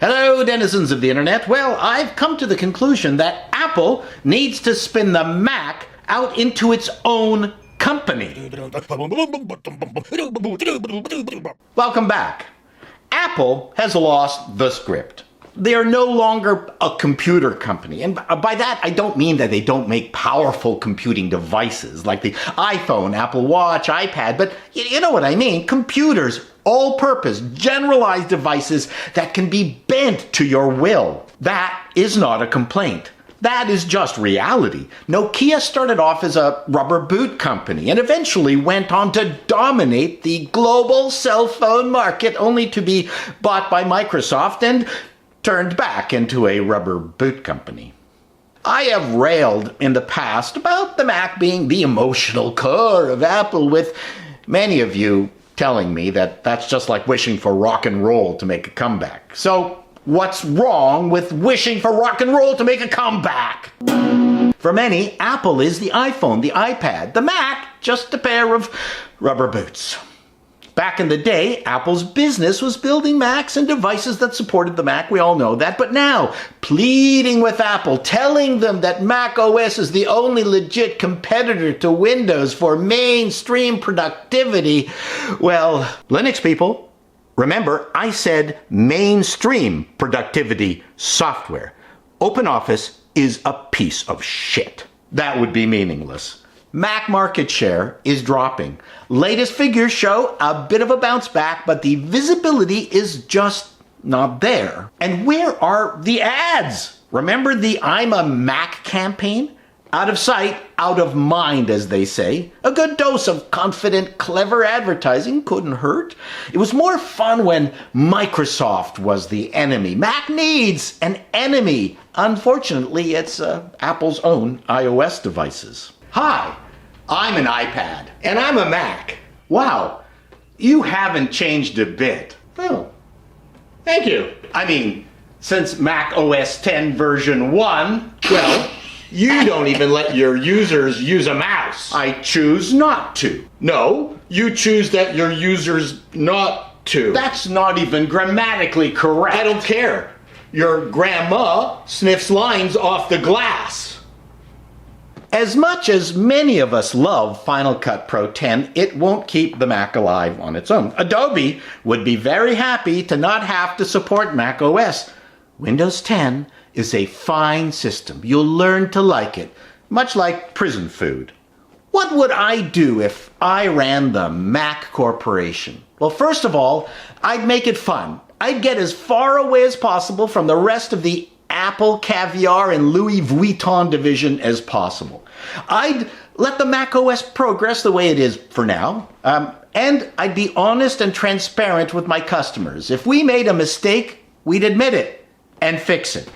Hello, denizens of the internet. Well, I've come to the conclusion that Apple needs to spin the Mac out into its own company. Welcome back. Apple has lost the script. They are no longer a computer company. And by that, I don't mean that they don't make powerful computing devices like the iPhone, Apple Watch, iPad, but you know what I mean. Computers, all-purpose, generalized devices that can be bent to your will. That is not a complaint. That is just reality. Nokia started off as a rubber boot company and eventually went on to dominate the global cell phone market, only to be bought by Microsoft and turned back into a rubber boot company. I have railed in the past about the Mac being the emotional core of Apple, with many of you telling me that that's just like wishing for rock and roll to make a comeback. So what's wrong with wishing for rock and roll to make a comeback? For many, Apple is the iPhone, the iPad, the Mac, just a pair of rubber boots. Back in the day, Apple's business was building Macs and devices that supported the Mac. We all know that. But now, pleading with Apple, telling them that Mac OS is the only legit competitor to Windows for mainstream productivity. Well, Linux people, remember, I said mainstream productivity software. OpenOffice is a piece of shit. That would be meaningless. Mac market share is dropping. Latest figures show a bit of a bounce back, but the visibility is just not there. And where are the ads? Remember the I'm a Mac campaign? Out of sight, out of mind, as they say. A good dose of confident, clever advertising couldn't hurt. It was more fun when Microsoft was the enemy. Mac needs an enemy. Unfortunately, it's Apple's own iOS devices. Hi, I'm an iPad, and I'm a Mac. Wow, you haven't changed a bit. Oh, thank you. I mean, since Mac OS X version 1, well, you don't even let your users use a mouse. I choose not to. No, you choose that your users not to. That's not even grammatically correct. I don't care. Your grandma sniffs lines off the glass. As much as many of us love Final Cut Pro X, it won't keep the Mac alive on its own. Adobe would be very happy to not have to support Mac OS. Windows 10 is a fine system. You'll learn to like it, much like prison food. What would I do if I ran the Mac Corporation? Well, first of all, I'd make it fun. I'd get as far away as possible from the rest of the Apple, Caviar, and Louis Vuitton division as possible. I'd let the Mac OS progress the way it is for now, and I'd be honest and transparent with my customers. If we made a mistake, we'd admit it and fix it.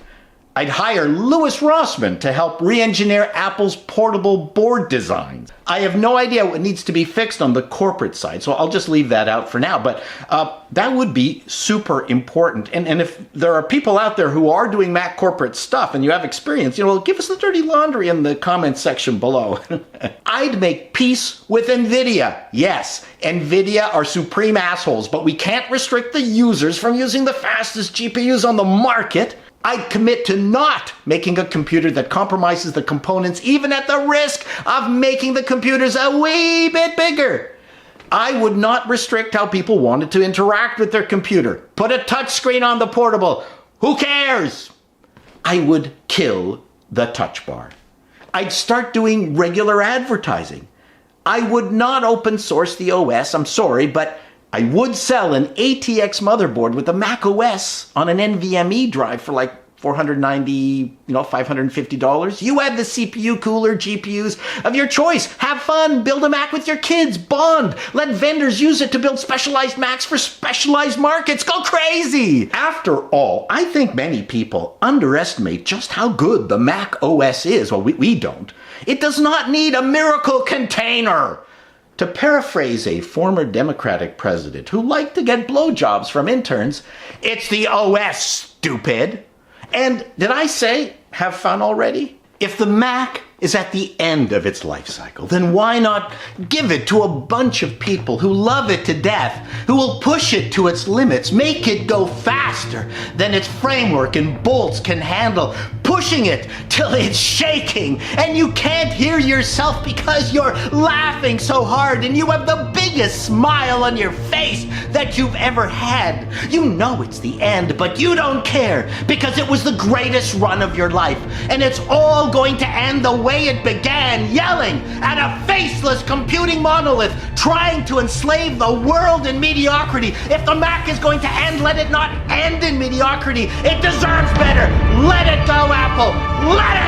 I'd hire Louis Rossmann to help re-engineer Apple's portable board designs. I have no idea what needs to be fixed on the corporate side, so I'll just leave that out for now. But that would be super important. And if there are people out there who are doing Mac corporate stuff and you have experience, give us the dirty laundry in the comments section below. I'd make peace with NVIDIA. Yes, NVIDIA are supreme assholes, but we can't restrict the users from using the fastest GPUs on the market. I'd commit to not making a computer that compromises the components, even at the risk of making the computers a wee bit bigger. I would not restrict how people wanted to interact with their computer. Put a touchscreen on the portable. Who cares? I would kill the touch bar. I'd start doing regular advertising. I would not open source the OS, I'm sorry, but I would sell an ATX motherboard with a Mac OS on an NVMe drive for like $490, $550. You add the CPU cooler GPUs of your choice. Have fun. Build a Mac with your kids. Bond. Let vendors use it to build specialized Macs for specialized markets. Go crazy. After all, I think many people underestimate just how good the Mac OS is. Well, we don't. It does not need a miracle container. To paraphrase a former Democratic president who liked to get blowjobs from interns, it's the OS, stupid. And did I say have fun already? If the Mac is at the end of its life cycle, then why not give it to a bunch of people who love it to death, who will push it to its limits, make it go faster than its framework and bolts can handle, pushing it till it's shaking and you can't hear yourself because you're laughing so hard and you have the biggest smile on your face that you've ever had. You know it's the end, but you don't care because it was the greatest run of your life, and it's all going to end the way it began, yelling at a faceless computing monolith trying to enslave the world in mediocrity. If the Mac is going to end, let it not end in mediocrity. It deserves better. Let it go, Apple. Let it